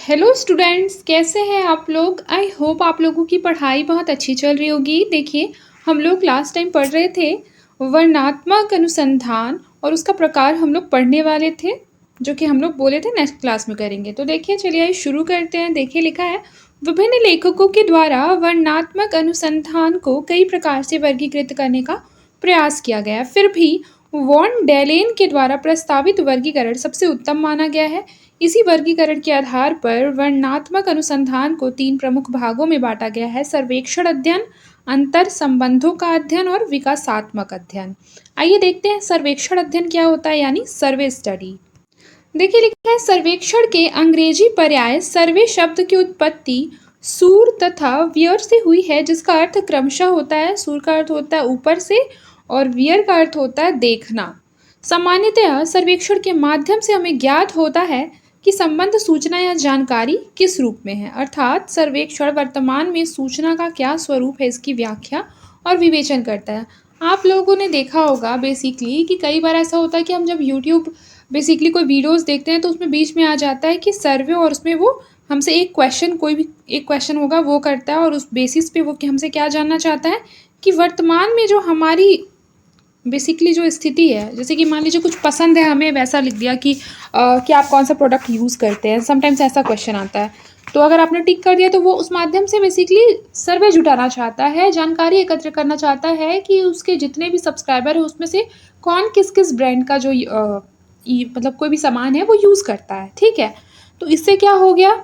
Hello students, कैसे हैं आप लोग। आई होप आप लोगों की पढ़ाई बहुत अच्छी चल रही होगी। देखिए, हम लोग लास्ट टाइम पढ़ रहे थे वर्णनात्मक अनुसंधान और उसका प्रकार हम लोग पढ़ने वाले थे, जो कि हम लोग बोले थे नेक्स्ट क्लास में करेंगे। तो देखिए, चलिए आइए शुरू करते हैं। देखिए, लिखा है विभिन्न लेखकों के द्वारा वर्णनात्मक अनुसंधान को कई प्रकार से वर्गीकृत करने का प्रयास किया गया है। फिर भी वॉन डेलेन के द्वारा प्रस्तावित वर्गीकरण सबसे उत्तम माना गया है। इसी वर्गीकरण के आधार पर वर्णनात्मक अनुसंधान को 3 प्रमुख भागों में बांटा गया है: सर्वेक्षण अध्ययन, अंतर संबंधों का अध्ययन और विकासात्मक अध्ययन। आइए देखते हैं सर्वेक्षण अध्ययन क्या होता है, यानी सर्वे स्टडी। देखिए, लिखा है सर्वेक्षण के अंग्रेजी पर्याय सर्वे शब्द की उत्पत्ति सूर तथा वियर से हुई है, जिसका अर्थ क्रमशः होता है, सूर का अर्थ होता है ऊपर से और वियर का अर्थ होता है देखना। सामान्यतः सर्वेक्षण के माध्यम से हमें ज्ञात होता है कि संबंध सूचना या जानकारी किस रूप में है, अर्थात सर्वेक्षण वर्तमान में सूचना का क्या स्वरूप है, इसकी व्याख्या और विवेचन करता है। आप लोगों ने देखा होगा बेसिकली कि कई बार ऐसा होता है कि हम जब यूट्यूब बेसिकली कोई वीडियोस देखते हैं तो उसमें बीच में आ जाता है कि सर्वे, और उसमें वो हमसे एक क्वेश्चन, कोई भी एक क्वेश्चन होगा वो करता है, और उस बेसिस पे वो हमसे क्या जानना चाहता है कि वर्तमान में जो हमारी बेसिकली जो स्थिति है, जैसे कि मान लीजिए कुछ पसंद है हमें, वैसा लिख दिया कि आप कौन सा प्रोडक्ट यूज़ करते हैं। समटाइम्स ऐसा क्वेश्चन आता है, तो अगर आपने टिक कर दिया तो वो उस माध्यम से बेसिकली सर्वे जुटाना चाहता है, जानकारी एकत्र करना चाहता है कि उसके जितने भी सब्सक्राइबर है उसमें से कौन किस किस ब्रांड का जो मतलब कोई भी सामान है वो यूज़ करता है। ठीक है, तो इससे क्या हो गया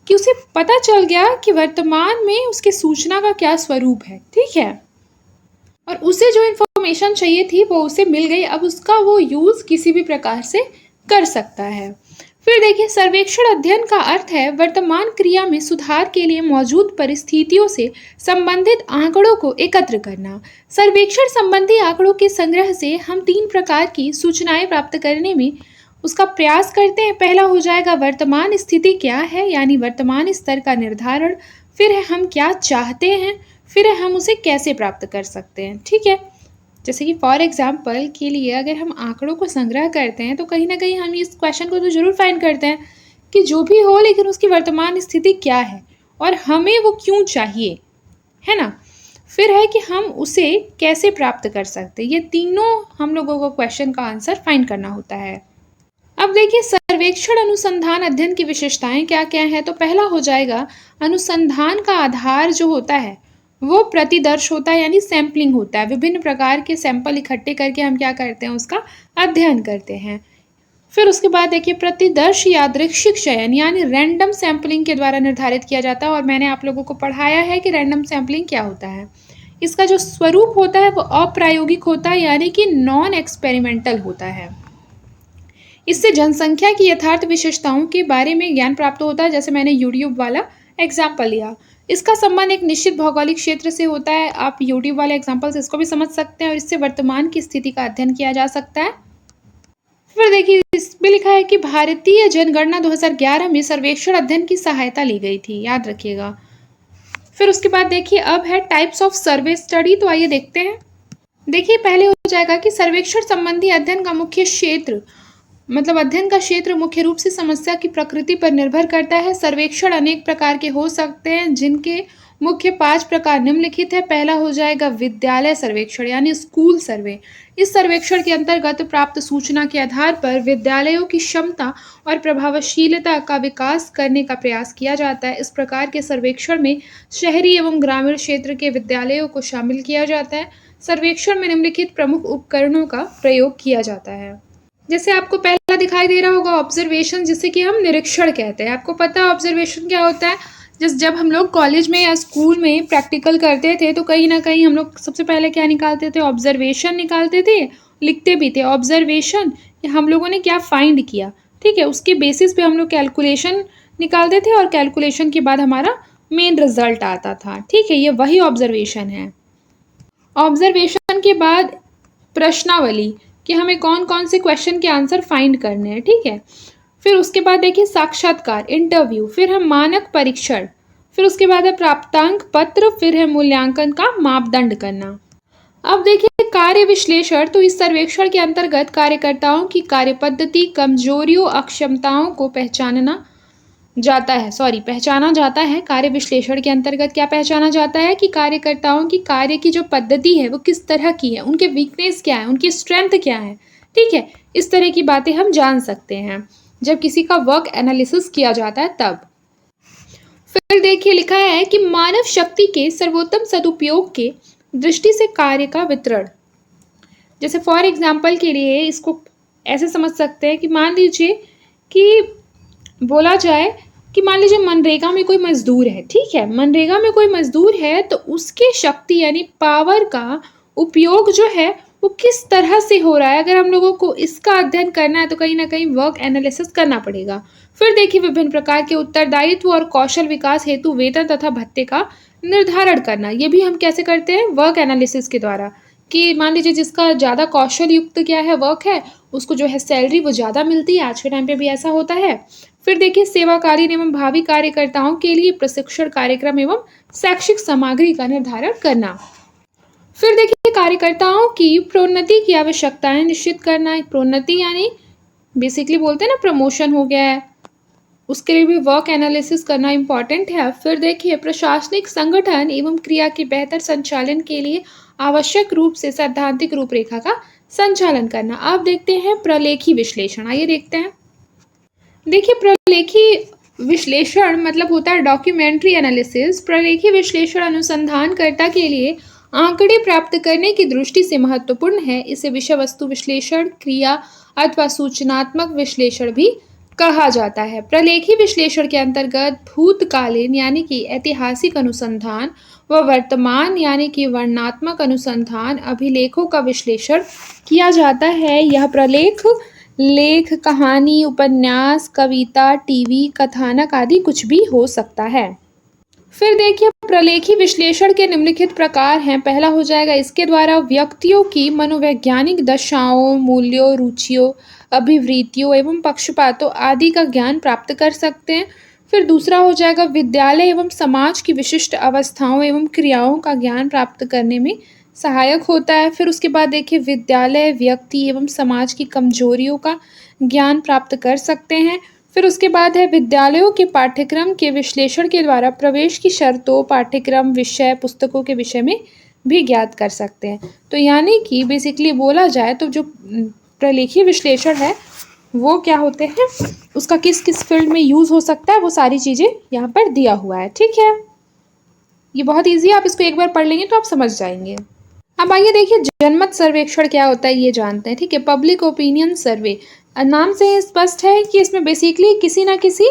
कि उसे पता चल गया कि वर्तमान में उसके सूचना का क्या स्वरूप है। ठीक है, और उसे जो इन्फॉर्मेशन चाहिए थी वो उसे मिल गई। अब उसका वो यूज़ किसी भी प्रकार से कर सकता है। फिर देखिए, सर्वेक्षण अध्ययन का अर्थ है वर्तमान क्रिया में सुधार के लिए मौजूद परिस्थितियों से संबंधित आंकड़ों को एकत्र करना। सर्वेक्षण संबंधी आंकड़ों के संग्रह से हम 3 प्रकार की सूचनाएं प्राप्त करने में उसका प्रयास करते हैं। पहला हो जाएगा वर्तमान स्थिति क्या है, यानी वर्तमान स्तर का निर्धारण। फिर है हम क्या चाहते हैं, फिर हम उसे कैसे प्राप्त कर सकते हैं। ठीक है, जैसे कि फॉर एग्जाम्पल के लिए अगर हम आंकड़ों को संग्रह करते हैं तो कहीं ना कहीं हम इस क्वेश्चन को तो जरूर फाइंड करते हैं कि जो भी हो लेकिन उसकी वर्तमान स्थिति क्या है और हमें वो क्यों चाहिए, है ना। फिर है कि हम उसे कैसे प्राप्त कर सकते हैं। ये तीनों हम लोगों को क्वेश्चन का आंसर फाइंड करना होता है। अब देखिए, सर्वेक्षण अनुसंधान अध्ययन की विशेषताएं क्या क्या हैं। तो पहला हो जाएगा अनुसंधान का आधार जो होता है वो प्रतिदर्श होता है, यानी सैम्पलिंग होता है। विभिन्न प्रकार के सैंपल इकट्ठे करके हम क्या करते हैं, उसका अध्ययन करते हैं। फिर उसके बाद देखिए, प्रतिदर्श यादृच्छिक चयन यानी रैंडम सैम्पलिंग के द्वारा निर्धारित किया जाता है, और मैंने आप लोगों को पढ़ाया है कि रैंडम सैम्पलिंग क्या होता है। इसका जो स्वरूप होता है वो अप्रायोगिक होता है, यानी कि नॉन एक्सपेरिमेंटल होता है। इससे जनसंख्या की यथार्थ विशेषताओं के बारे में ज्ञान प्राप्त होता है, जैसे मैंने यूट्यूब वाला एग्जाम्पल लिया। इसका संबंध एक निश्चित भौगोलिक क्षेत्र से होता है। आप यूट्यूब वाले एग्जाम्पल से इसको भी समझ सकते हैं, और इससे वर्तमान की स्थिति का अध्ययन किया जा सकता है। फिर देखिए, इसमें लिखा है कि भारतीय जनगणना 2011 में सर्वेक्षण अध्ययन की सहायता ली गई थी, याद रखिएगा। फिर उसके बाद देखिए, अब है टाइप्स ऑफ सर्वे स्टडी। तो आइए देखते हैं। देखिए, पहले हो जाएगा कि सर्वेक्षण संबंधी अध्ययन का मुख्य क्षेत्र, मतलब अध्ययन का क्षेत्र मुख्य रूप से समस्या की प्रकृति पर निर्भर करता है। सर्वेक्षण अनेक प्रकार के हो सकते हैं, जिनके मुख्य 5 प्रकार निम्नलिखित है। पहला हो जाएगा विद्यालय सर्वेक्षण, यानी स्कूल सर्वे। इस सर्वेक्षण के अंतर्गत प्राप्त सूचना के आधार पर विद्यालयों की क्षमता और प्रभावशीलता का विकास करने का प्रयास किया जाता है। इस प्रकार के सर्वेक्षण में शहरी एवं ग्रामीण क्षेत्र के विद्यालयों को शामिल किया जाता है। सर्वेक्षण में निम्नलिखित प्रमुख उपकरणों का प्रयोग किया जाता है। जैसे आपको पहला दिखाई दे रहा होगा ऑब्जर्वेशन, जिसे कि हम निरीक्षण कहते हैं। आपको पता है ऑब्जर्वेशन क्या होता है। जब हम लोग कॉलेज में या स्कूल में प्रैक्टिकल करते थे तो कहीं ना कहीं हम लोग सबसे पहले क्या निकालते थे, ऑब्जर्वेशन निकालते थे, लिखते भी थे ऑब्जर्वेशन, हम लोगों ने क्या फाइंड किया। ठीक है, उसके बेसिस पे हम लोग कैलकुलेशन निकालते थे, और कैलकुलेशन के बाद हमारा मेन रिजल्ट आता था। ठीक है, ये वही ऑब्जर्वेशन है। ऑब्जर्वेशन के बाद प्रश्नावली, कि हमें कौन कौन से क्वेश्चन के आंसर फाइंड करने हैं। ठीक है, फिर उसके बाद देखिए साक्षात्कार, इंटरव्यू, फिर है मानक परीक्षण, फिर उसके बाद है प्राप्तांक पत्र, फिर है मूल्यांकन का मापदंड करना। अब देखिए कार्य विश्लेषण। तो इस सर्वेक्षण के अंतर्गत कार्यकर्ताओं की कार्य पद्धति, कमजोरियों, अक्षमताओं को पहचानना, पहचाना जाता है। कार्य विश्लेषण के अंतर्गत क्या पहचाना जाता है कि कार्यकर्ताओं की कार्य की जो पद्धति है वो किस तरह की है, उनके वीकनेस क्या है, उनकी स्ट्रेंथ क्या है, ठीक है। इस तरह की बातें हम जान सकते हैं जब किसी का वर्क एनालिसिस किया जाता है तब। फिर देखिए लिखा है कि मानव शक्ति के सर्वोत्तम सदुपयोग के दृष्टि से कार्य का वितरण। जैसे फॉर एग्जाम्पल के लिए इसको ऐसे समझ सकते हैं कि मान लीजिए कि बोला जाए कि मान लीजिए मनरेगा में कोई मजदूर है, ठीक है। मनरेगा में कोई मजदूर है तो उसके शक्ति यानी पावर का उपयोग जो है वो किस तरह से हो रहा है, अगर हम लोगों को इसका अध्ययन करना है तो कहीं ना कहीं वर्क एनालिसिस करना पड़ेगा। फिर देखिए विभिन्न प्रकार के उत्तरदायित्व और कौशल विकास हेतु वेतन तथा भत्ते का निर्धारण करना। ये भी हम कैसे करते हैं, वर्क एनालिसिस के द्वारा, कि मान लीजिए जिसका ज़्यादा कौशल युक्त क्या है वर्क है, उसको जो है सैलरी वो ज़्यादा मिलती है। आज के टाइम पे भी ऐसा होता है। फिर देखिए सेवाकालीन एवं भावी कार्यकर्ताओं के लिए प्रशिक्षण कार्यक्रम एवं शैक्षिक सामग्री का निर्धारण करना। फिर देखिए कार्यकर्ताओं की प्रोन्नति की आवश्यकताएं निश्चित करना। प्रोन्नति यानी बेसिकली बोलते हैं ना प्रमोशन हो गया है, उसके लिए भी वर्क एनालिसिस करना इम्पॉर्टेंट है। फिर देखिए प्रशासनिक संगठन एवं क्रिया के बेहतर संचालन के लिए आवश्यक रूप से सैद्धांतिक रूपरेखा का संचालन करना। अब देखते हैं प्रलेखी विश्लेषण। आइए देखते हैं। देखिए प्रलेखी विश्लेषण मतलब होता है डॉक्यूमेंट्री एनालिसिस। प्रलेखी विश्लेषण अनुसंधानकर्ता के लिए आंकड़े प्राप्त करने की दृष्टि से महत्वपूर्ण है। इसे विषय वस्तु विश्लेषण, क्रिया अथवा सूचनात्मक विश्लेषण भी कहा जाता है। प्रलेखी विश्लेषण के अंतर्गत भूतकालीन यानी कि ऐतिहासिक अनुसंधान व वर्तमान यानी कि वर्णनात्मक अनुसंधान अभिलेखों का विश्लेषण किया जाता है। यह प्रलेख लेख, कहानी, उपन्यास, कविता, टीवी कथानक आदि कुछ भी हो सकता है। फिर देखिए प्रलेखी विश्लेषण के निम्नलिखित प्रकार हैं। पहला हो जाएगा इसके द्वारा व्यक्तियों की मनोवैज्ञानिक दशाओं, मूल्यों, रुचियों, अभिवृत्तियों एवं पक्षपातों आदि का ज्ञान प्राप्त कर सकते हैं। फिर दूसरा हो जाएगा विद्यालय एवं समाज की विशिष्ट अवस्थाओं एवं क्रियाओं का ज्ञान प्राप्त करने में सहायक होता है। फिर उसके बाद देखिए विद्यालय व्यक्ति एवं समाज की कमजोरियों का ज्ञान प्राप्त कर सकते हैं। फिर उसके बाद है विद्यालयों के पाठ्यक्रम के विश्लेषण के द्वारा प्रवेश की शर्तों, पाठ्यक्रम, विषय, पुस्तकों के विषय में भी ज्ञात कर सकते हैं। तो यानी कि बेसिकली बोला जाए तो जो प्रलेखी विश्लेषण है वो क्या होते हैं, उसका किस किस फील्ड में यूज़ हो सकता है वो सारी चीज़ें यहाँ पर दिया हुआ है, ठीक है। ये बहुत ईजी है, आप इसको एक बार पढ़ लेंगे तो आप समझ जाएंगे। अब आइए देखिए जनमत सर्वेक्षण क्या होता है ये जानते हैं, ठीक है। पब्लिक ओपिनियन सर्वे, नाम से स्पष्ट है कि इसमें बेसिकली किसी ना किसी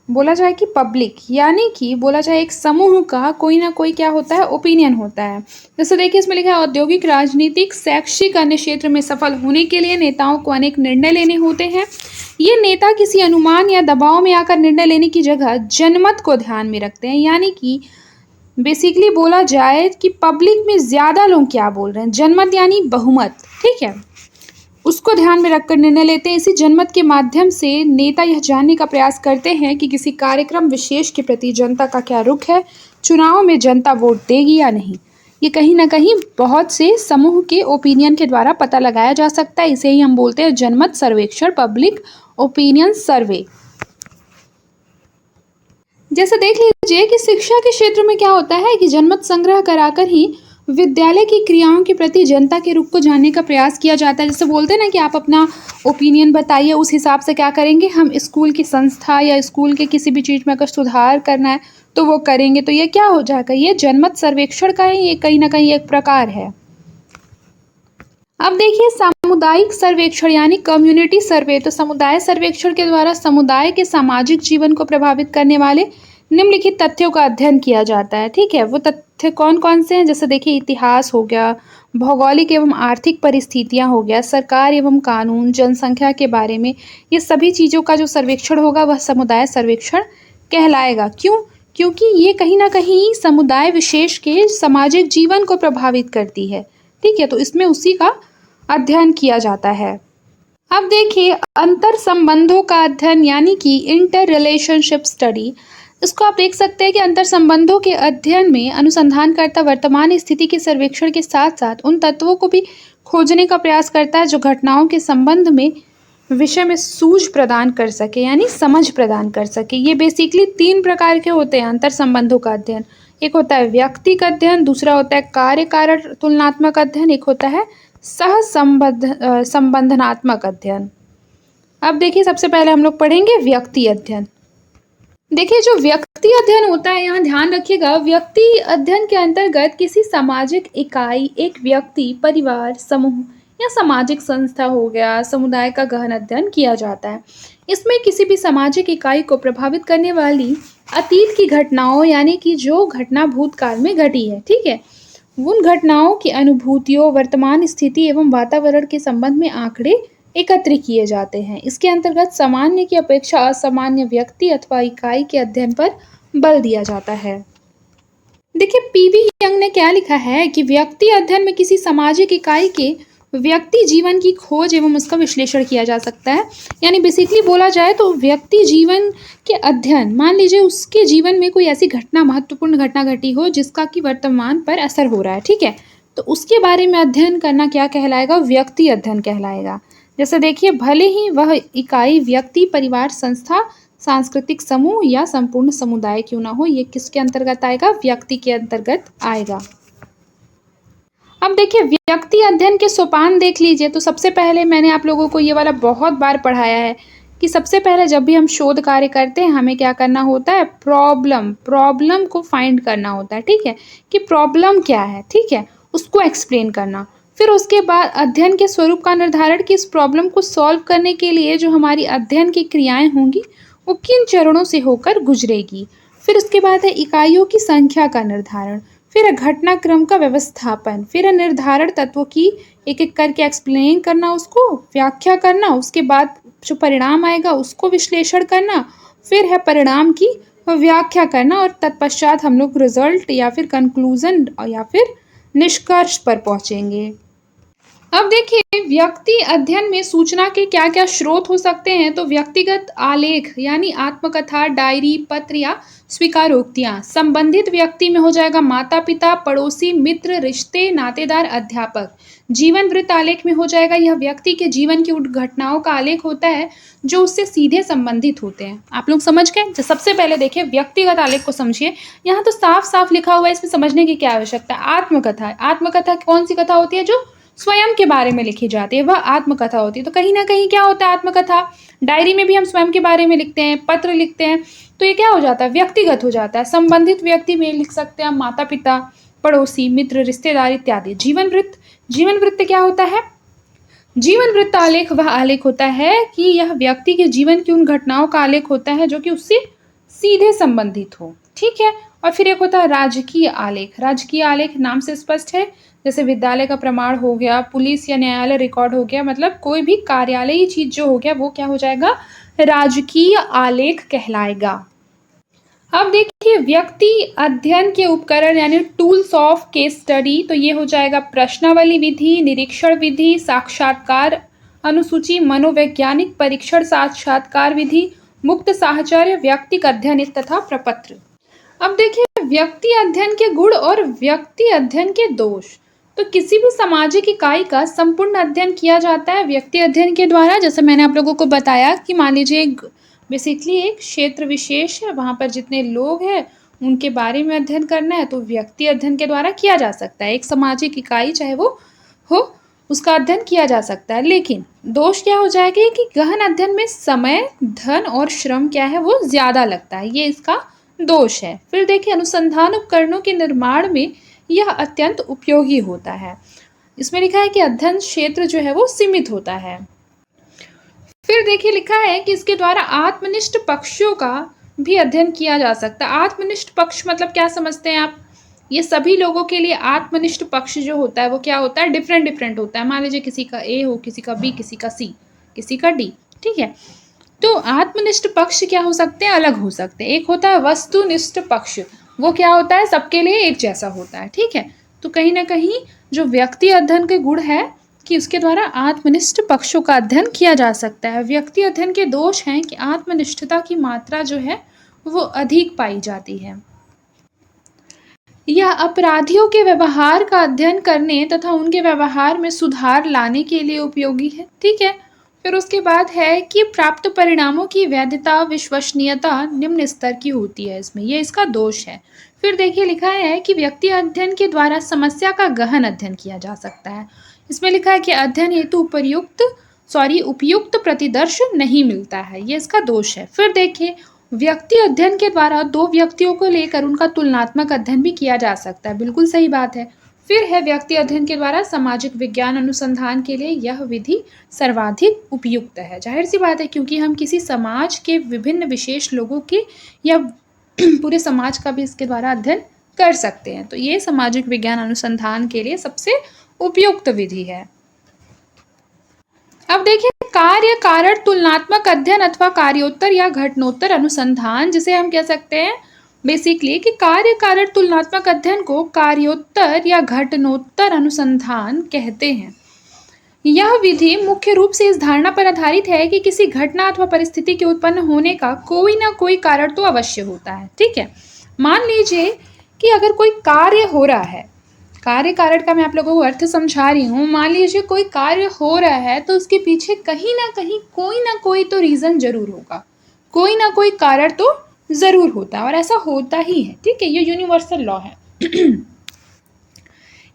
बोला जाए कि पब्लिक यानी कि बोला जाए एक समूह का कोई ना कोई क्या होता है, ओपिनियन होता है। जैसे देखिए इसमें लिखा है औद्योगिक, राजनीतिक, शैक्षिक अन्य क्षेत्र में सफल होने के लिए नेताओं को अनेक निर्णय लेने होते हैं। ये नेता किसी अनुमान या दबाव में आकर निर्णय लेने की जगह जनमत को ध्यान में रखते हैं। यानी कि बेसिकली बोला जाए कि पब्लिक में ज़्यादा लोग क्या बोल रहे हैं, जनमत यानी बहुमत, ठीक है, उसको ध्यान में रखकर निर्णय लेते हैं। इसी जनमत के माध्यम से नेता यह जानने का प्रयास करते हैं कि किसी कार्यक्रम विशेष के प्रति जनता का क्या रुख है, चुनाव में जनता वोट देगी या नहीं। ये कहीं ना कहीं बहुत से समूह के ओपिनियन के द्वारा पता लगाया जा सकता है। इसे ही हम बोलते हैं जनमत सर्वेक्षण, पब्लिक ओपिनियन सर्वे। जैसे देख लीजिए कि शिक्षा के क्षेत्र में क्या होता है कि जनमत संग्रह कराकर ही विद्यालय की क्रियाओं के प्रति जनता के रुख को जानने का प्रयास किया जाता है। जैसे बोलते हैं ना कि आप अपना ओपिनियन बताइए, उस हिसाब से क्या करेंगे हम स्कूल की संस्था या स्कूल के किसी भी चीज़ में अगर सुधार करना है तो वो करेंगे। तो ये क्या हो जाएगा, ये जनमत सर्वेक्षण का ही ये कहीं ना कहीं एक प्रकार है। अब देखिए सामुदायिक सर्वेक्षण यानी कम्युनिटी सर्वे। तो समुदाय सर्वेक्षण के द्वारा समुदाय के सामाजिक जीवन को प्रभावित करने वाले निम्नलिखित तथ्यों का अध्ययन किया जाता है, ठीक है। वो तथ्य कौन कौन से हैं, जैसे देखिए इतिहास हो गया, भौगोलिक एवं आर्थिक परिस्थितियां हो गया, सरकार एवं कानून, जनसंख्या के बारे में, ये सभी चीज़ों का जो सर्वेक्षण होगा वह समुदाय सर्वेक्षण कहलाएगा। क्यों? क्योंकि ये कहीं ना कहीं समुदाय विशेष के सामाजिक जीवन को प्रभावित करती है, ठीक है। तो इसमें उसी का अध्ययन किया जाता है। अब देखिए अंतर संबंधों का अध्ययन यानी कि इंटर रिलेशनशिप स्टडी। इसको आप देख सकते हैं कि अंतर संबंधों के अध्ययन में अनुसंधानकर्ता वर्तमान स्थिति के सर्वेक्षण के साथ साथ उन तत्वों को भी खोजने का प्रयास करता है जो घटनाओं के संबंध में विषय में सूझ प्रदान कर सके यानी समझ प्रदान कर सके। ये बेसिकली 3 प्रकार के होते हैं अंतर संबंधों का अध्ययन। एक होता है व्यक्तिक अध्ययन, दूसरा होता है कार्य कारण तुलनात्मक अध्ययन, एक होता है संबंधनात्मक अध्ययन। अब देखिए सबसे पहले हम लोग पढ़ेंगे व्यक्ति अध्ययन। देखिए जो व्यक्ति अध्ययन होता है, यहाँ ध्यान रखिएगा, व्यक्ति अध्ययन के अंतर्गत किसी सामाजिक इकाई, एक व्यक्ति, परिवार, समूह या सामाजिक संस्था हो गया, समुदाय का गहन अध्ययन किया जाता है। इसमें किसी भी सामाजिक इकाई को प्रभावित करने वाली अतीत की घटनाओं यानी कि जो घटना भूतकाल में घटी है, ठीक है, उन घटनाओं की अनुभूतियों, वर्तमान स्थिति एवं वातावरण के संबंध में आंकड़े एकत्र किए जाते हैं। इसके अंतर्गत सामान्य की अपेक्षा असामान्य व्यक्ति अथवा इकाई के अध्ययन पर बल दिया जाता है। देखिए पीवी यंग ने क्या लिखा है कि व्यक्ति अध्ययन में किसी सामाजिक इकाई के व्यक्ति जीवन की खोज एवं उसका विश्लेषण किया जा सकता है। यानी बेसिकली बोला जाए तो व्यक्ति जीवन के अध्ययन, मान लीजिए उसके जीवन में कोई ऐसी घटना, महत्वपूर्ण घटना घटी हो जिसका कि वर्तमान पर असर हो रहा है, ठीक है, तो उसके बारे में अध्ययन करना क्या कहलाएगा? व्यक्ति अध्ययन कहलाएगा। जैसे देखिए भले ही वह इकाई व्यक्ति, परिवार, संस्था, सांस्कृतिक समूह या संपूर्ण समुदाय क्यों ना हो, ये किसके अंतर्गत आएगा? व्यक्ति के अंतर्गत आएगा। अब देखिए व्यक्ति अध्ययन के सोपान देख लीजिए। तो सबसे पहले मैंने आप लोगों को ये वाला बहुत बार पढ़ाया है कि सबसे पहले जब भी हम शोध कार्य करते हैं हमें क्या करना होता है? प्रॉब्लम को फाइंड करना होता है, ठीक है, कि प्रॉब्लम क्या है, ठीक है, उसको एक्सप्लेन करना। फिर उसके बाद अध्ययन के स्वरूप का निर्धारण कि इस प्रॉब्लम को सॉल्व करने के लिए जो हमारी अध्ययन की क्रियाएं होंगी वो किन चरणों से होकर गुजरेगी। फिर उसके बाद है इकाइयों की संख्या का निर्धारण, फिर घटनाक्रम का व्यवस्थापन, फिर निर्धारण तत्वों की एक एक करके एक्सप्लेन करना, उसको व्याख्या करना, उसके बाद जो परिणाम आएगा उसको विश्लेषण करना, फिर है परिणाम की व्याख्या करना और तत्पश्चात हम लोग रिजल्ट या फिर कंक्लूजन या फिर निष्कर्ष पर पहुंचेंगे। अब देखिए व्यक्ति अध्ययन में सूचना के क्या क्या स्रोत हो सकते हैं। तो व्यक्तिगत आलेख यानी आत्मकथा, डायरी, पत्र या स्वीकारोक्तियां। संबंधित व्यक्ति में हो जाएगा माता पिता, पड़ोसी, मित्र, रिश्ते, नातेदार, अध्यापक। जीवन वृत्त आलेख में हो जाएगा यह व्यक्ति के जीवन की उन घटनाओं का आलेख होता है जो उससे सीधे संबंधित होते हैं। आप लोग समझ गए? तो सबसे पहले देखिए व्यक्तिगत आलेख को समझिए। यहाँ तो साफ साफ लिखा हुआ है, इसमें समझने की क्या आवश्यकता है? आत्मकथा। आत्मकथा कौन सी कथा होती है? जो स्वयं के बारे में लिखी जाती है, वह आत्मकथा होती है। तो कहीं ना कहीं क्या होता है आत्मकथा? डायरी में भी हम स्वयं के बारे में लिखते हैं, पत्र लिखते हैं, तो ये क्या हो जाता है? व्यक्तिगत हो जाता है। संबंधित व्यक्ति में लिख सकते हैं हम माता पिता, पड़ोसी, मित्र, रिश्तेदार इत्यादि। जीवन वृत्त। जीवन वृत्त क्या होता है? जीवन वृत्त आलेख वह आलेख होता है कि यह व्यक्ति के जीवन की उन घटनाओं का आलेख होता है जो कि उससे सीधे संबंधित हो, ठीक है। और फिर एक होता है राजकीय आलेख। राजकीय आलेख नाम से स्पष्ट है, जैसे विद्यालय का प्रमाण हो गया, पुलिस या न्यायालय रिकॉर्ड हो गया, मतलब कोई भी कार्यालयी चीज जो हो गया वो क्या हो जाएगा? राजकीय आलेख कहलाएगा। अब देखिए व्यक्ति अध्ययन के उपकरण यानी टूल्स ऑफ केस स्टडी, तो ये हो जाएगा प्रश्नावली विधि, निरीक्षण विधि, साक्षात्कार अनुसूची, मनोवैज्ञानिक परीक्षण साक्षात्कार विधि, मुक्त साहचर्य, व्यक्तिक अध्ययन तथा प्रपत्र। अब देखिए व्यक्ति अध्ययन के गुण और व्यक्ति अध्ययन के दोष। तो किसी भी सामाजिक इकाई का संपूर्ण अध्ययन किया जाता है व्यक्ति अध्ययन के द्वारा। जैसे मैंने आप लोगों को बताया कि मान लीजिए बेसिकली एक क्षेत्र विशेष है, वहाँ पर जितने लोग हैं उनके बारे में अध्ययन करना है, तो व्यक्ति अध्ययन के द्वारा किया जा सकता है। एक सामाजिक इकाई चाहे वो हो उसका अध्ययन किया जा सकता है। लेकिन दोष क्या हो जाएगा कि गहन अध्ययन में समय, धन और श्रम क्या है वो ज़्यादा लगता है, ये इसका दोष है। फिर देखिए अनुसंधान उपकरणों के निर्माण में यह अत्यंत उपयोगी होता है। इसमें लिखा है कि अध्ययन क्षेत्र जो है वो सीमित होता है। फिर देखिए लिखा है कि इसके द्वारा आत्मनिष्ठ पक्षों का भी अध्ययन किया जा सकता है। आत्मनिष्ठ पक्ष मतलब क्या समझते हैं आप? ये सभी लोगों के लिए आत्मनिष्ठ पक्ष जो होता है वो क्या होता है? डिफरेंट होता है। मान लीजिए किसी का ए हो, किसी का बी, किसी का सी, किसी का डी, ठीक है। तो आत्मनिष्ठ पक्ष क्या हो सकते हैं? अलग हो सकते हैं। एक होता है वस्तुनिष्ठ पक्ष, वो क्या होता है? सबके लिए एक जैसा होता है, ठीक है। तो कहीं ना कहीं जो व्यक्ति अध्ययन के गुण है कि उसके द्वारा आत्मनिष्ठ पक्षों का अध्ययन किया जा सकता है। व्यक्ति अध्ययन के दोष हैं कि आत्मनिष्ठता की मात्रा जो है वो अधिक पाई जाती है। यह अपराधियों के व्यवहार का अध्ययन करने तथा उनके व्यवहार में सुधार लाने के लिए उपयोगी है, ठीक है। फिर उसके बाद है कि प्राप्त परिणामों की वैधता, विश्वसनीयता निम्न स्तर की होती है इसमें, ये इसका दोष है। फिर देखिए लिखा है कि व्यक्ति अध्ययन के द्वारा समस्या का गहन अध्ययन किया जा सकता है। इसमें लिखा है कि अध्ययन हेतु उपयुक्त प्रतिदर्श नहीं मिलता है, ये इसका दोष है। फिर देखिए व्यक्ति अध्ययन के द्वारा दो व्यक्तियों को लेकर उनका तुलनात्मक अध्ययन भी किया जा सकता है, बिल्कुल सही बात है। फिर है व्यक्ति अध्ययन के द्वारा सामाजिक विज्ञान अनुसंधान के लिए यह विधि सर्वाधिक उपयुक्त है। जाहिर सी बात है, क्योंकि हम किसी समाज के विभिन्न विशेष लोगों के या पूरे समाज का भी इसके द्वारा अध्ययन कर सकते हैं। तो ये सामाजिक विज्ञान अनुसंधान के लिए सबसे उपयुक्त विधि है। अब देखिए कार्य कारण तुलनात्मक अध्ययन अथवा कार्योत्तर या घटनोत्तर अनुसंधान, जिसे हम कह सकते हैं बेसिकली कि कार्य कारण तुलनात्मक अध्ययन को कार्योत्तर या घटनोत्तर अनुसंधान कहते हैं। यह विधि मुख्य रूप से इस धारणा पर आधारित है कि किसी घटना अथवा परिस्थिति के उत्पन्न होने का कोई ना कोई कारण तो अवश्य होता है। ठीक है, मान लीजिए कि अगर कोई कार्य हो रहा है, कार्य कारण का मैं आप लोगों को अर्थ समझा रही हूँ। मान लीजिए कोई कार्य हो रहा है तो उसके पीछे कहीं ना कोई तो रीजन जरूर होगा, कोई ना कोई कारण तो जरूर होता है और ऐसा होता ही है। ठीक है, ये यूनिवर्सल लॉ है।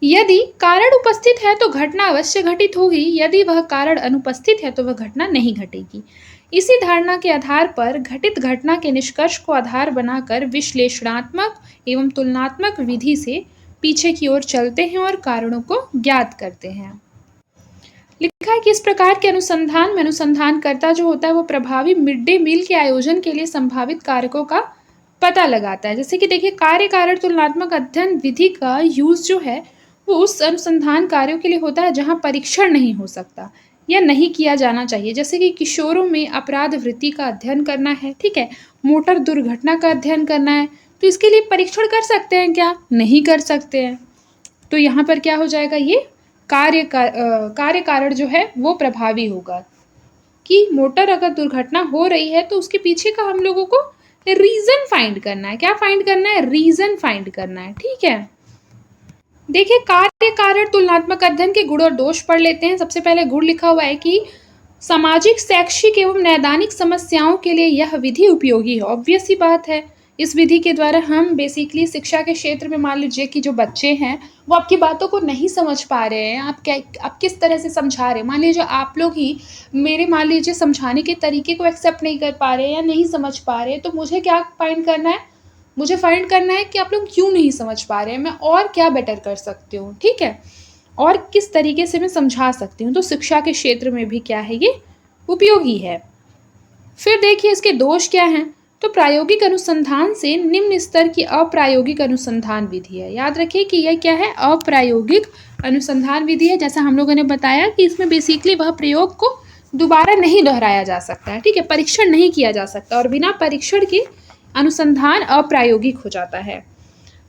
यदि कारण उपस्थित है तो घटना अवश्य घटित होगी, यदि वह कारण अनुपस्थित है तो वह घटना नहीं घटेगी। इसी धारणा के आधार पर घटित घटना के निष्कर्ष को आधार बनाकर विश्लेषणात्मक एवं तुलनात्मक विधि से पीछे की ओर चलते हैं और कारणों को ज्ञात करते हैं। लिखा है कि इस प्रकार के अनुसंधान में अनुसंधानकर्ता जो होता है वो प्रभावी मिड डे मील के आयोजन के लिए संभावित कारकों का पता लगाता है। जैसे कि देखिए कार्य कारण तुलनात्मक अध्ययन विधि का यूज जो है वो उस अनुसंधान कार्यों के लिए होता है जहां परीक्षण नहीं हो सकता या नहीं किया जाना चाहिए। जैसे कि किशोरों में अपराध वृत्ति का अध्ययन करना है, ठीक है, मोटर दुर्घटना का अध्ययन करना है, तो इसके लिए परीक्षण कर सकते हैं क्या? नहीं कर सकते हैं। तो यहाँ पर क्या हो जाएगा, ये कार्य कारण जो है वो प्रभावी होगा कि मोटर अगर दुर्घटना हो रही है तो उसके पीछे का हम लोगों को रीजन फाइंड करना है। क्या फाइंड करना है? रीजन फाइंड करना है। ठीक है, देखिए कार्य कारण तुलनात्मक अध्ययन के गुण और दोष पढ़ लेते हैं। सबसे पहले गुण लिखा हुआ है कि सामाजिक, शैक्षिक एवं नैदानिक समस्याओं के लिए यह विधि उपयोगी है। ऑब्वियस सी बात है, इस विधि के द्वारा हम बेसिकली शिक्षा के क्षेत्र में मान लीजिए कि जो बच्चे हैं वो आपकी बातों को नहीं समझ पा रहे हैं, आप किस तरह से समझा रहे हैं। मान लीजिए आप लोग ही मेरे मान लीजिए समझाने के तरीके को एक्सेप्ट नहीं कर पा रहे हैं या नहीं समझ पा रहे हैं, तो मुझे क्या फाइंड करना है? मुझे फाइंड करना है कि आप लोग क्यों नहीं समझ पा रहे हैं, मैं और क्या बेटर कर सकती हूँ, ठीक है, और किस तरीके से मैं समझा सकती हूँ। तो शिक्षा के क्षेत्र में भी क्या है, ये उपयोगी है। फिर देखिए इसके दोष क्या हैं। तो प्रायोगिक अनुसंधान से निम्न स्तर की अप्रायोगिक अनुसंधान विधि है। याद रखिए कि यह क्या है, अप्रायोगिक अनुसंधान विधि है। जैसा हम लोगों ने बताया कि इसमें बेसिकली वह प्रयोग को दोबारा नहीं दोहराया जा सकता है, ठीक है, परीक्षण नहीं किया जा सकता और बिना परीक्षण के अनुसंधान अप्रायोगिक हो जाता है।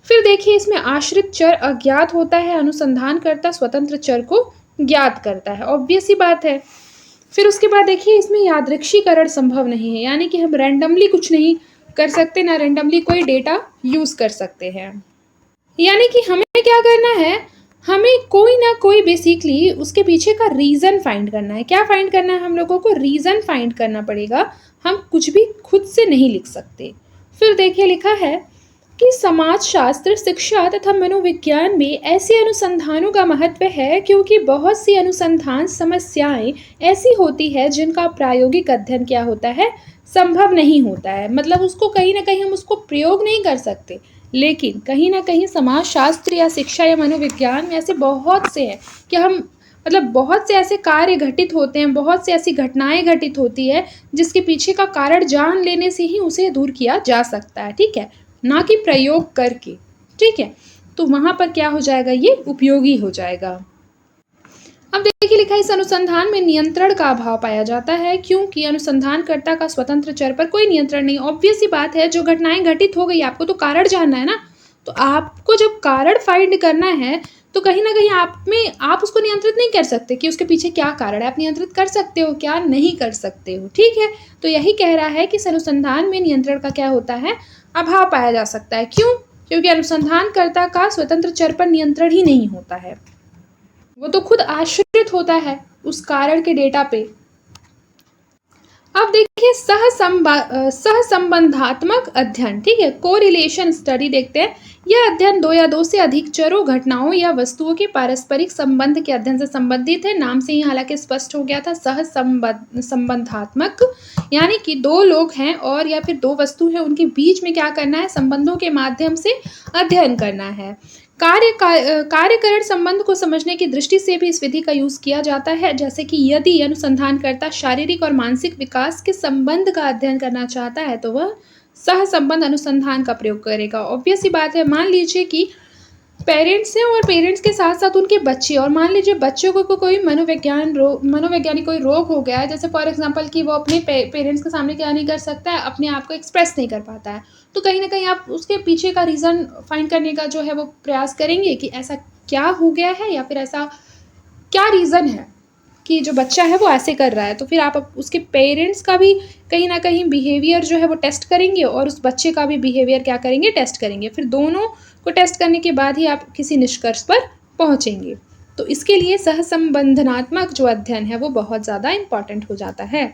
फिर देखिए इसमें आश्रित चर अज्ञात होता है, अनुसंधानकर्ता स्वतंत्र चर को ज्ञात करता है। ऑब्वियस ही बात है। फिर उसके बाद देखिए इसमें यादृच्छिकरण संभव नहीं है, यानी कि हम रैंडमली कुछ नहीं कर सकते, ना रैंडमली कोई डेटा यूज कर सकते हैं। यानी कि हमें क्या करना है, हमें कोई ना कोई बेसिकली उसके पीछे का रीजन फाइंड करना है। क्या फाइंड करना है? हम लोगों को रीजन फाइंड करना पड़ेगा, हम कुछ भी खुद से नहीं लिख सकते। फिर देखिए लिखा है कि समाजशास्त्र, शिक्षा तथा मनोविज्ञान में ऐसे अनुसंधानों का महत्व है क्योंकि बहुत सी अनुसंधान समस्याएं ऐसी होती है जिनका प्रायोगिक अध्ययन क्या होता है, संभव नहीं होता है। मतलब उसको कहीं ना कहीं हम उसको प्रयोग नहीं कर सकते, लेकिन कहीं ना कहीं समाजशास्त्र या शिक्षा या मनोविज्ञान में ऐसे बहुत से हैं कि हम मतलब बहुत से ऐसे कार्य घटित होते हैं, बहुत से ऐसी घटनाएं घटित होती है जिसके पीछे का कारण जान लेने से ही उसे दूर किया जा सकता है, ठीक है, ना कि प्रयोग करके, ठीक है। तो वहां पर क्या हो जाएगा, ये उपयोगी हो जाएगा। अब देखिए लिखा है इस अनुसंधान में नियंत्रण का अभाव पाया जाता है क्योंकि अनुसंधानकर्ता का स्वतंत्र चर पर कोई नियंत्रण नहीं। ऑब्वियस सी बात है, जो घटनाएं घटित हो गई आपको तो कारण जानना है ना, तो आपको जब कारण फाइंड करना है तो कहीं ना कहीं आप उसको नियंत्रित नहीं कर सकते कि उसके पीछे क्या कारण है। आप नियंत्रित कर सकते हो क्या? नहीं कर सकते हो, ठीक है। तो यही कह रहा है कि इस अनुसंधान में नियंत्रण का क्या होता है, अभाव पाया जा सकता है। क्यों? क्योंकि अनुसंधानकर्ता का स्वतंत्र चर पर नियंत्रण ही नहीं होता है, वो तो खुद आश्रित होता है उस कारण के डेटा पे, अब देखिए सहसंबंधात्मक अध्ययन, ठीक है, कोरिलेशन स्टडी देखते हैं। यह अध्ययन दो या दो से अधिक चरों, घटनाओं या वस्तुओं के पारस्परिक संबंध के अध्ययन से संबंधित है। नाम से ही हालांकि स्पष्ट हो गया था, संबंधात्मक, यानी कि दो लोग हैं और या फिर दो वस्तु हैं, उनके बीच में क्या करना है, संबंधों के माध्यम से अध्ययन करना है। कार्यकरण संबंध को समझने की दृष्टि से भी इस विधि का यूज किया जाता है, जैसे कि यदि अनुसंधानकर्ता शारीरिक और मानसिक विकास के संबंध का अध्ययन करना चाहता है तो वह सहसंबंध अनुसंधान का प्रयोग करेगा। ऑब्वियस सी बात है, मान लीजिए कि पेरेंट्स हैं और पेरेंट्स के साथ साथ उनके बच्चे, और मान लीजिए बच्चों को कोई मनोवैज्ञानिक कोई रोग हो गया है, जैसे फॉर एग्जांपल कि वो अपने पेरेंट्स के सामने क्या नहीं कर सकता है, अपने आप को एक्सप्रेस नहीं कर पाता है, तो कहीं ना कहीं आप उसके पीछे का रीज़न फाइंड करने का जो है वो प्रयास करेंगे कि ऐसा क्या हो गया है या फिर ऐसा क्या रीज़न है कि जो बच्चा है वो ऐसे कर रहा है। तो फिर आप उसके पेरेंट्स का भी कहीं ना कहीं बिहेवियर जो है वो टेस्ट करेंगे और उस बच्चे का भी बिहेवियर क्या करेंगे, टेस्ट करेंगे। फिर दोनों को टेस्ट करने के बाद ही आप किसी निष्कर्ष पर पहुंचेंगे। तो इसके लिए सहसंबंधनात्मक जो अध्ययन है वो बहुत ज़्यादा इम्पॉर्टेंट हो जाता है।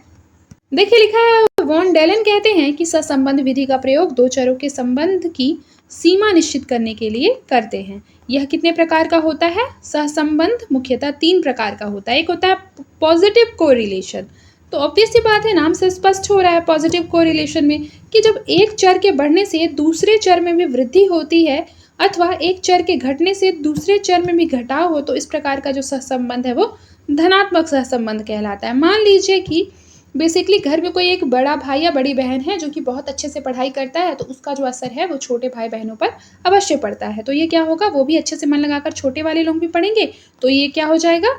देखिए लिखा है, वॉन डेलन कहते हैं कि सहसंबंध विधि का प्रयोग दो चरों के संबंध की सीमा निश्चित करने के लिए करते हैं। यह कितने प्रकार का होता है? सहसंबंध मुख्यतः तीन प्रकार का होता है। एक होता है पॉजिटिव कोरिलेशन, तो ऑब्वियस सी बात है, नाम से स्पष्ट हो रहा है पॉजिटिव कोरिलेशन में कि जब एक चर के बढ़ने से दूसरे चर में भी वृद्धि होती है अथवा एक चर के घटने से दूसरे चर में भी घटाव हो, तो इस प्रकार का जो सहसंबंध है वो धनात्मक सहसंबंध कहलाता है। मान लीजिए कि बेसिकली घर में कोई एक बड़ा भाई या बड़ी बहन है जो कि बहुत अच्छे से पढ़ाई करता है, तो उसका जो असर है वो छोटे भाई बहनों पर अवश्य पड़ता है। तो ये क्या होगा, वो भी अच्छे से मन लगाकर छोटे वाले लोग भी पढ़ेंगे, तो ये क्या हो जाएगा,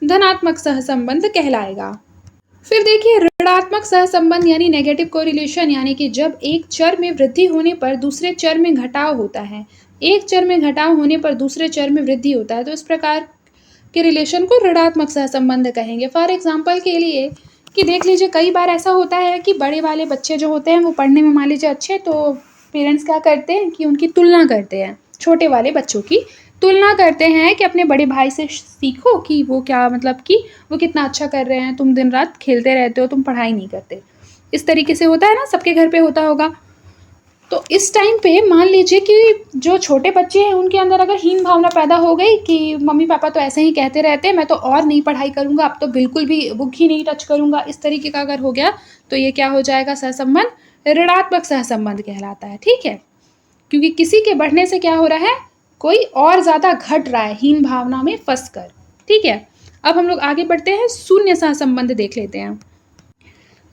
धनात्मक सहसंबंध कहलाएगा। फिर देखिए ऋणात्मक सहसंबंध यानी नेगेटिव कोरिलेशन, यानी कि जब एक चर में वृद्धि होने पर दूसरे चर में घटाव होता है, एक चर में घटाव होने पर दूसरे चर में वृद्धि होता है, तो इस प्रकार के रिलेशन को ऋणात्मक सहसंबंध कहेंगे। फॉर एग्जाम्पल के लिए कि देख लीजिए कई बार ऐसा होता है कि बड़े वाले बच्चे जो होते हैं वो पढ़ने में मान लीजिए अच्छे, तो पेरेंट्स क्या करते हैं कि उनकी तुलना करते हैं, छोटे वाले बच्चों की तुलना करते हैं कि अपने बड़े भाई से सीखो कि वो क्या, मतलब कि वो कितना अच्छा कर रहे हैं, तुम दिन रात खेलते रहते हो, तुम पढ़ाई नहीं करते। इस तरीके से होता है ना, सबके घर पे होता होगा। तो इस टाइम पे मान लीजिए कि जो छोटे बच्चे हैं उनके अंदर अगर हीन भावना पैदा हो गई कि मम्मी पापा तो ऐसे ही कहते रहते हैं, मैं तो और नहीं पढ़ाई करूँगा, अब तो बिल्कुल भी बुक ही नहीं टच करूँगा, इस तरीके का अगर हो गया तो ये क्या हो जाएगा, सहसंबंध ऋणात्मक सहसंबंध कहलाता है। ठीक है, क्योंकि किसी के बढ़ने से क्या हो रहा है, कोई और ज़्यादा घट रहा है हीन भावना में फंस कर। ठीक है, अब हम लोग आगे बढ़ते हैं, शून्य सहसंबंध देख लेते हैं।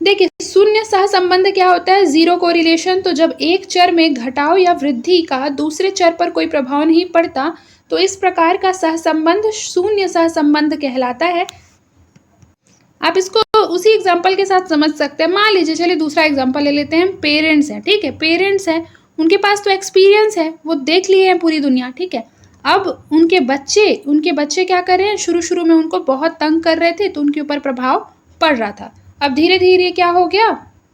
देखिए शून्य सहसंबंध क्या होता है, जीरो कोरिलेशन। तो जब एक चर में घटाव या वृद्धि का दूसरे चर पर कोई प्रभाव नहीं पड़ता, तो इस प्रकार का सहसंबंध शून्य सहसंबंध कहलाता है। आप इसको उसी एग्जाम्पल के साथ समझ सकते हैं। मान लीजिए, चलिए दूसरा एग्जाम्पल ले लेते हैं। पेरेंट्स हैं, ठीक है, पेरेंट्स हैं, उनके पास तो एक्सपीरियंस है, वो देख लिए हैं पूरी दुनिया, ठीक है। अब उनके बच्चे क्या कर रहे हैं, शुरू शुरू में उनको बहुत तंग कर रहे थे, तो उनके ऊपर प्रभाव पड़ रहा था। अब धीरे धीरे क्या हो गया,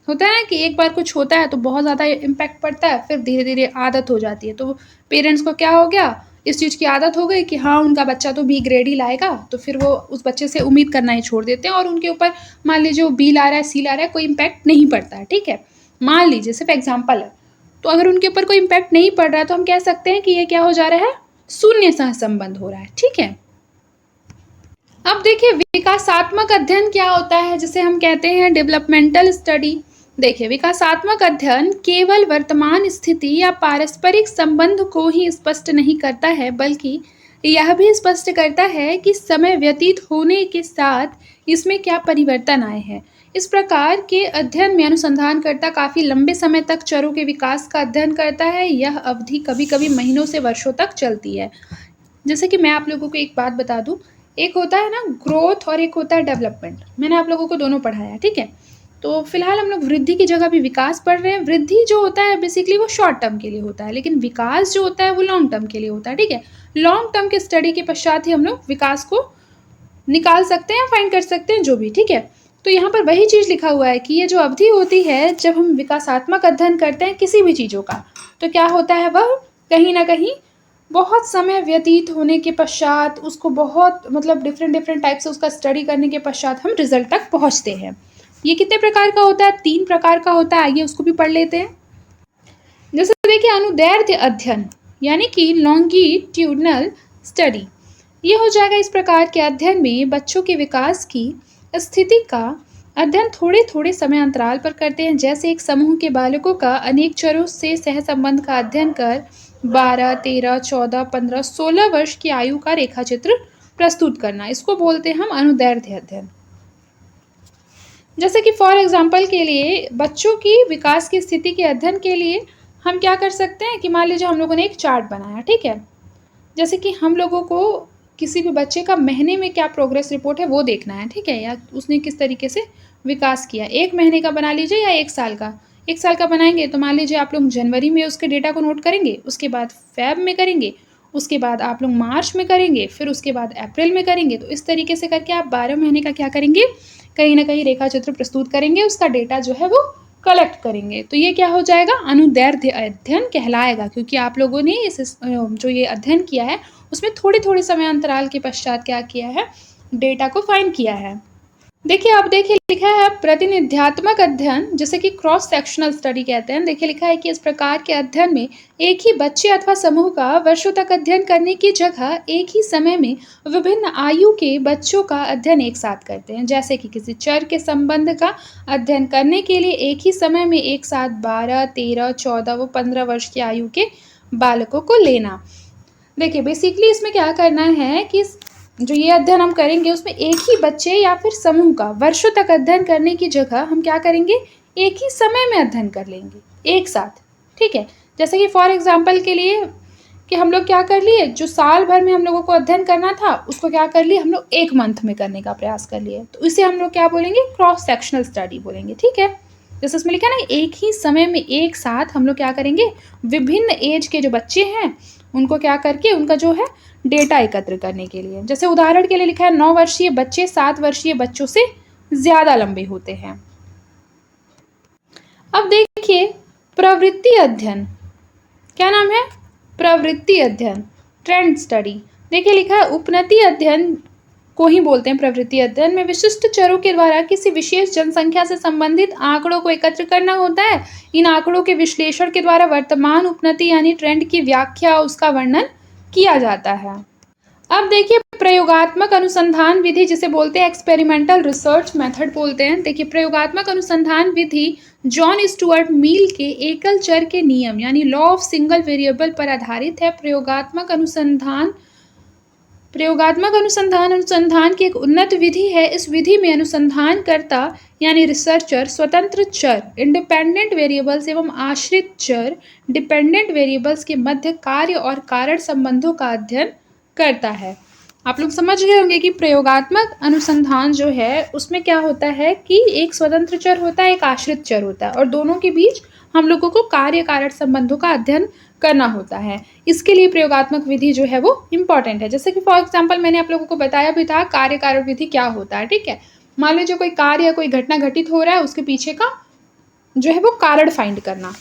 होता है ना कि एक बार कुछ होता है तो बहुत ज़्यादा इम्पैक्ट पड़ता है, फिर धीरे धीरे आदत हो जाती है। तो पेरेंट्स को क्या हो गया, इस चीज़ की आदत हो गई कि हाँ उनका बच्चा तो बी ग्रेड ही लाएगा, तो फिर वो उस बच्चे से उम्मीद करना ही छोड़ देते हैं और उनके ऊपर मान लीजिए वो बी ला रहा है, सी ला रहा है, कोई इम्पैक्ट नहीं पड़ता है। ठीक है, मान लीजिए सिर्फ एग्जाम्पल है। तो अगर उनके ऊपर कोई इम्पैक्ट नहीं पड़ रहा है तो हम कह सकते हैं कि ये क्या हो जा रहा है, शून्य सहसंबंध हो रहा है। ठीक है, अब देखिए विकासात्मक अध्ययन क्या होता है, जिसे हम कहते हैं डेवलपमेंटल स्टडी। देखिए विकासात्मक अध्ययन केवल वर्तमान स्थिति या पारस्परिक संबंध को ही स्पष्ट नहीं करता है, बल्कि यह भी स्पष्ट करता है कि समय व्यतीत होने के साथ इसमें क्या परिवर्तन आए हैं। इस प्रकार के अध्ययन में अनुसंधानकर्ता काफ़ी लंबे समय तक चरों के विकास का अध्ययन करता है। यह अवधि कभी कभी महीनों से वर्षों तक चलती है। जैसे कि मैं आप लोगों को एक बात बता दूं, एक होता है ना ग्रोथ और एक होता है डेवलपमेंट। मैंने आप लोगों को दोनों पढ़ाया, ठीक है। तो फिलहाल हम लोग वृद्धि की जगह भी विकास पढ़ रहे हैं। वृद्धि जो होता है बेसिकली वो शॉर्ट टर्म के लिए होता है, लेकिन विकास जो होता है वो लॉन्ग टर्म के लिए होता है। ठीक है, लॉन्ग टर्म के स्टडी के पश्चात ही हम लोग विकास को निकाल सकते हैं, फाइंड कर सकते हैं, जो भी। ठीक है, तो यहाँ पर वही चीज़ लिखा हुआ है कि ये जो अवधि होती है जब हम विकासात्मक अध्ययन करते हैं किसी भी चीज़ों का, तो क्या होता है, वह कहीं ना कहीं बहुत समय व्यतीत होने के पश्चात, उसको बहुत मतलब डिफरेंट टाइप से उसका स्टडी करने के पश्चात हम रिजल्ट तक पहुँचते हैं। ये कितने प्रकार का होता है? 3 प्रकार का होता है। आइए उसको भी पढ़ लेते हैं। जैसे देखिए अनुदैर्ध्य अध्ययन यानी कि लॉन्गिट्यूडनल स्टडी। ये हो जाएगा इस प्रकार के अध्ययन में बच्चों के विकास की स्थिति का अध्ययन थोड़े थोड़े समय अंतराल पर करते हैं। जैसे एक समूह के बालकों का अनेक चरों से सहसंबंध का अध्ययन कर 12, 13, 14, 15, 16 वर्ष की आयु का रेखाचित्र प्रस्तुत करना, इसको बोलते हैं हम अनुदैर्ध्य अध्ययन। जैसे कि फॉर एग्जाम्पल के लिए बच्चों की विकास की स्थिति के अध्ययन के लिए हम क्या कर सकते हैं कि मान लीजिए हम लोगों ने एक चार्ट बनाया, ठीक है। जैसे कि हम लोगों को किसी भी बच्चे का महीने में क्या प्रोग्रेस रिपोर्ट है वो देखना है, ठीक है, या उसने किस तरीके से विकास किया। 1 महीने का बना लीजिए या 1 साल का। 1 साल का बनाएंगे तो मान लीजिए आप लोग जनवरी में उसके डेटा को नोट करेंगे, उसके बाद फेब में करेंगे, उसके बाद आप लोग मार्च में करेंगे, फिर उसके बाद अप्रैल में करेंगे। तो इस तरीके से करके आप 12 महीने का क्या करेंगे, कहीं ना कहीं रेखा चित्र प्रस्तुत करेंगे, उसका डेटा जो है वो कलेक्ट करेंगे। तो ये क्या हो जाएगा, अनुदैर्ध्य अध्ययन कहलाएगा, क्योंकि आप लोगों ने इस जो ये अध्ययन किया है उसमें थोड़ी थोड़ी समय अंतराल के पश्चात क्या किया है, डेटा को फाइंड किया है। देखिए अब देखिए लिखा है प्रतिनिध्यात्मक अध्ययन, जैसे कि क्रॉस सेक्शनल स्टडी कहते हैं। देखिए लिखा है कि इस प्रकार के अध्ययन में एक ही बच्चे अथवा समूह का वर्षों तक अध्ययन करने की जगह एक ही समय में विभिन्न आयु के बच्चों का अध्ययन एक साथ करते हैं। जैसे कि किसी चर के संबंध का अध्ययन करने के लिए एक ही समय में एक साथ 12, 13, 14 व 15 वर्ष की आयु के बालकों को लेना। देखिए बेसिकली इसमें क्या करना है कि जो ये अध्ययन हम करेंगे उसमें एक ही बच्चे या फिर समूह का वर्षों तक अध्ययन करने की जगह हम क्या करेंगे, एक ही समय में अध्ययन कर लेंगे एक साथ, ठीक है। जैसे कि फॉर एग्जांपल के लिए कि हम लोग क्या कर लिए, जो साल भर में हम लोगों को अध्ययन करना था उसको क्या कर लिए हम लोग 1 मंथ में करने का प्रयास कर लिए, तो इसे हम लोग क्या बोलेंगे, क्रॉस सेक्शनल स्टडी बोलेंगे, ठीक है। जैसे उसमें लिखा ना, एक ही समय में एक साथ हम लोग क्या करेंगे, विभिन्न एज के जो बच्चे हैं उनको क्या करके उनका जो है डेटा एकत्र करने के लिए। जैसे उदाहरण के लिए लिखा है 9 वर्षीय बच्चे 7 वर्षीय बच्चों से ज्यादा लंबे होते हैं। अब देखिए प्रवृत्ति अध्ययन, क्या नाम है, प्रवृत्ति अध्ययन, ट्रेंड स्टडी। देखिए लिखा है उपनति अध्ययन को ही बोलते हैं प्रवृत्ति अध्ययन में विशिष्ट चरों के द्वारा किसी विशेष जनसंख्या से संबंधित आंकड़ों को एकत्र करना होता है। इन आंकड़ों के विश्लेषण के द्वारा वर्तमान उपनति यानी ट्रेंड की व्याख्या, उसका वर्णन किया जाता है। अब देखिए प्रयोगात्मक अनुसंधान विधि, जिसे बोलते हैं एक्सपेरिमेंटल रिसर्च मेथड बोलते हैं। देखिए प्रयोगात्मक अनुसंधान विधि जॉन स्टुअर्ट मिल के एकल चर के नियम यानी लॉ ऑफ सिंगल वेरिएबल पर आधारित है। प्रयोगात्मक अनुसंधान की एक उन्नत विधि है। इस विधि में अनुसंधानकर्ता यानी रिसर्चर स्वतंत्र चर इंडिपेंडेंट वेरिएबल्स एवं आश्रित चर डिपेंडेंट वेरिएबल्स के मध्य कार्य और कारण संबंधों का अध्ययन करता है। आप लोग समझ गए होंगे कि प्रयोगात्मक अनुसंधान जो है उसमें क्या होता है कि एक स्वतंत्र चर होता है, एक आश्रित चर होता है, और दोनों के बीच हम लोगों को कार्य कारण संबंधों का अध्ययन करना होता है। इसके लिए प्रयोगात्मक विधि जो है वो इम्पॉर्टेंट है। जैसे कि फॉर एग्जाम्पल मैंने आप लोगों को बताया भी था कार्य कारण विधि क्या होता है, ठीक है। मान लीजिए कोई कार्य या कोई घटना घटित हो रहा है, उसके पीछे का जो है वो कारण फाइंड करना।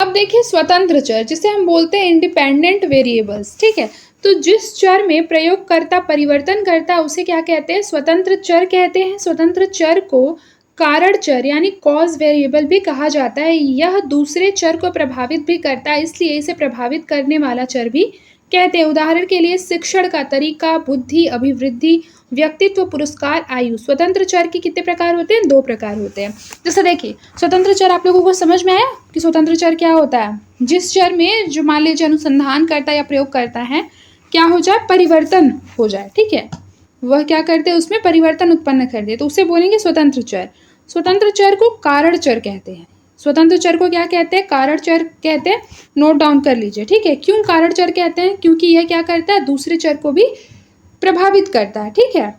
अब देखिए स्वतंत्र चर, जिसे हम बोलते हैं इंडिपेंडेंट वेरिएबल्स, ठीक है। तो जिस चर में प्रयोगकर्ता परिवर्तन करता है उसे क्या कहते हैं, स्वतंत्र चर कहते हैं। स्वतंत्र चर को कारण चर यानी कॉज वेरिएबल भी कहा जाता है। यह दूसरे चर को प्रभावित भी करता है, इसलिए इसे प्रभावित करने वाला चर भी कहते हैं। उदाहरण के लिए शिक्षण का तरीका, बुद्धि, अभिवृद्धि, व्यक्तित्व, पुरस्कार, आयु। स्वतंत्र चर के कितने प्रकार होते हैं, 2 प्रकार होते हैं। जैसे देखिए स्वतंत्र चर आप लोगों को समझ में आया कि स्वतंत्र चर क्या होता है, जिस चर में जो मान लीजिए अनुसंधान करता या प्रयोग करता है क्या हो जाए, परिवर्तन हो जाए, ठीक है, वह क्या करते हैं उसमें परिवर्तन उत्पन्न कर दे, तो उसे बोलेंगे स्वतंत्र चर। स्वतंत्र चर को कारण चर कहते हैं। स्वतंत्र चर को क्या कहते हैं, कारण चर कहते हैं। नोट डाउन कर लीजिए, ठीक है। क्यों कारण चर कहते हैं, क्योंकि यह क्या करता है, दूसरे चर को भी प्रभावित करता है, ठीक है।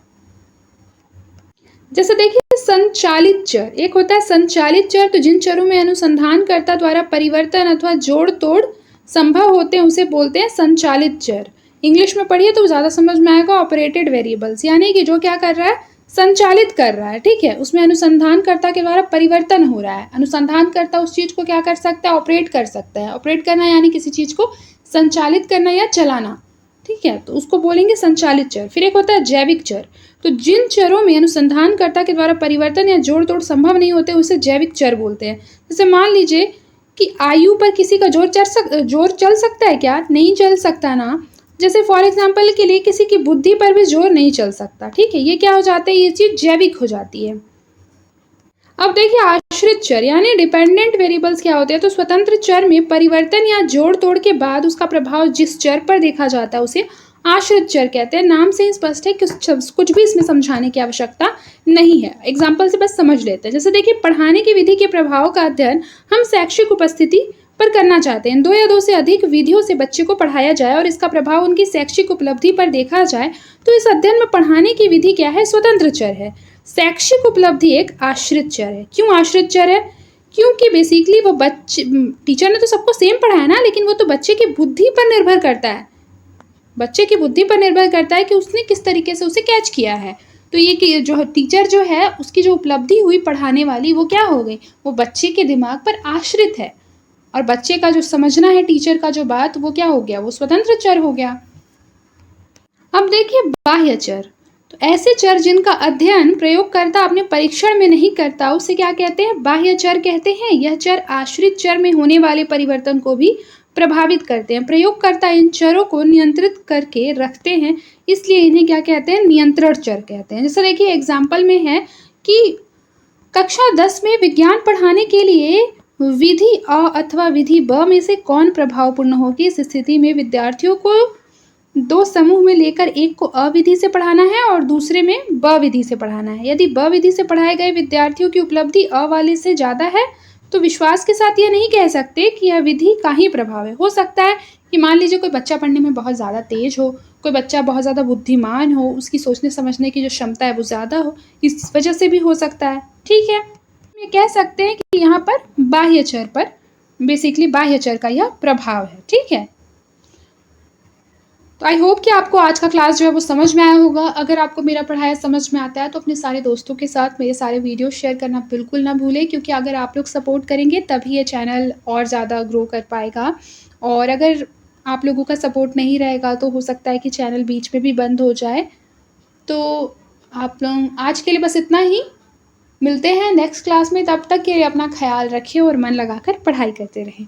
जैसे देखिए संचालित चर, एक होता है संचालित चर, तो जिन चरों में अनुसंधानकर्ता द्वारा परिवर्तन अथवा जोड़ तोड़ संभव होते हैं उसे बोलते हैं संचालित चर। इंग्लिश में पढ़िए तो ज़्यादा समझ में आएगा, ऑपरेटेड वेरिएबल्स, यानी कि जो क्या कर रहा है, संचालित कर रहा है, ठीक है। उसमें अनुसंधानकर्ता के द्वारा परिवर्तन हो रहा है। अनुसंधानकर्ता उस चीज़ को क्या कर सकता है, ऑपरेट कर सकता है। ऑपरेट करना यानी किसी चीज़ को संचालित करना या चलाना, ठीक है, तो उसको बोलेंगे संचालित चर। फिर एक होता है जैविक चर। तो जिन चरों में अनुसंधानकर्ता के द्वारा परिवर्तन या जोड़ तोड़ संभव नहीं होते उसे जैविक चर बोलते हैं। जैसे मान लीजिए कि आयु पर किसी का जोर चल सकता है क्या? नहीं चल सकता ना। जैसे फॉर एग्जाम्पल के लिए किसी की बुद्धि पर भी जोर नहीं चल सकता। ठीक है, ये क्या हो जाता है? ये चीज जैविक हो जाती है। अब देखिए आश्रित चर यानी डिपेंडेंट वेरिएबल्स क्या होते हैं? तो स्वतंत्र चर में परिवर्तन या जोड़ तोड़ के बाद उसका प्रभाव जिस चर पर देखा जाता है उसे आश्रित चर कहते हैं। नाम से ही स्पष्ट है कि कुछ भी इसमें समझाने की आवश्यकता नहीं है। एग्जाम्पल से बस समझ लेते हैं। जैसे देखिए पढ़ाने की विधि के प्रभाव का अध्ययन हम शैक्षिक उपस्थिति पर करना चाहते हैं। 2 या 2 से अधिक विधियों से बच्चे को पढ़ाया जाए और इसका प्रभाव उनकी शैक्षिक उपलब्धि पर देखा जाए तो इस अध्ययन में पढ़ाने की विधि क्या है? स्वतंत्र चर है। शैक्षिक उपलब्धि एक आश्रित चर है। क्यों आश्रित चर है? क्योंकि बेसिकली वो बच्चे, टीचर ने तो सबको सेम पढ़ाया ना, लेकिन वो तो बच्चे की बुद्धि पर निर्भर करता है। बच्चे की बुद्धि पर निर्भर करता है कि उसने किस तरीके से उसे कैच किया है। तो ये कि जो टीचर जो है उसकी जो उपलब्धि हुई पढ़ाने वाली वो क्या हो गई? वो बच्चे के दिमाग पर आश्रित है। और बच्चे का जो समझना है टीचर का जो बात वो क्या हो गया? वो स्वतंत्र चर हो गया। अब देखिए बाह्य चर। तो ऐसे चर जिनका अध्ययन प्रयोगकर्ता अपने परीक्षण में नहीं करता उसे क्या कहते हैं? बाह्य चर कहते हैं। यह चर आश्रित चर में होने वाले परिवर्तन को भी प्रभावित करते हैं। प्रयोगकर्ता इन चरों को नियंत्रित करके रखते हैं, इसलिए इन्हें क्या कहते हैं? नियंत्रण चर कहते हैं। जैसे देखिए एग्जाम्पल में है कि कक्षा 10 में विज्ञान पढ़ाने के लिए विधि अ अथवा विधि ब में से कौन प्रभावपूर्ण होगी? इस स्थिति में विद्यार्थियों को 2 समूह में लेकर एक को अ विधि से पढ़ाना है और दूसरे में ब विधि से पढ़ाना है। यदि ब विधि से पढ़ाए गए विद्यार्थियों की उपलब्धि अ वाले से ज़्यादा है तो विश्वास के साथ ये नहीं कह सकते कि यह विधि का ही प्रभाव है। हो सकता है कि मान लीजिए कोई बच्चा पढ़ने में बहुत ज़्यादा तेज हो, कोई बच्चा बहुत ज़्यादा बुद्धिमान हो, उसकी सोचने समझने की जो क्षमता है वो ज़्यादा हो, इस वजह से भी हो सकता है। ठीक है, ये कह सकते हैं कि यहाँ पर बाह्य चर पर बेसिकली बाह्य चर का यह प्रभाव है। ठीक है, तो आई होप कि आपको आज का क्लास जो है वो समझ में आया होगा। अगर आपको मेरा पढ़ाया समझ में आता है तो अपने सारे दोस्तों के साथ मेरे सारे वीडियो शेयर करना बिल्कुल ना भूलें, क्योंकि अगर आप लोग सपोर्ट करेंगे तभी ये चैनल और ज़्यादा ग्रो कर पाएगा। और अगर आप लोगों का सपोर्ट नहीं रहेगा तो हो सकता है कि चैनल बीच में भी बंद हो जाए। तो आप लोग आज के लिए बस इतना ही। मिलते हैं नेक्स्ट क्लास में, तब तक के लिए अपना ख्याल रखें और मन लगाकर पढ़ाई करते रहें।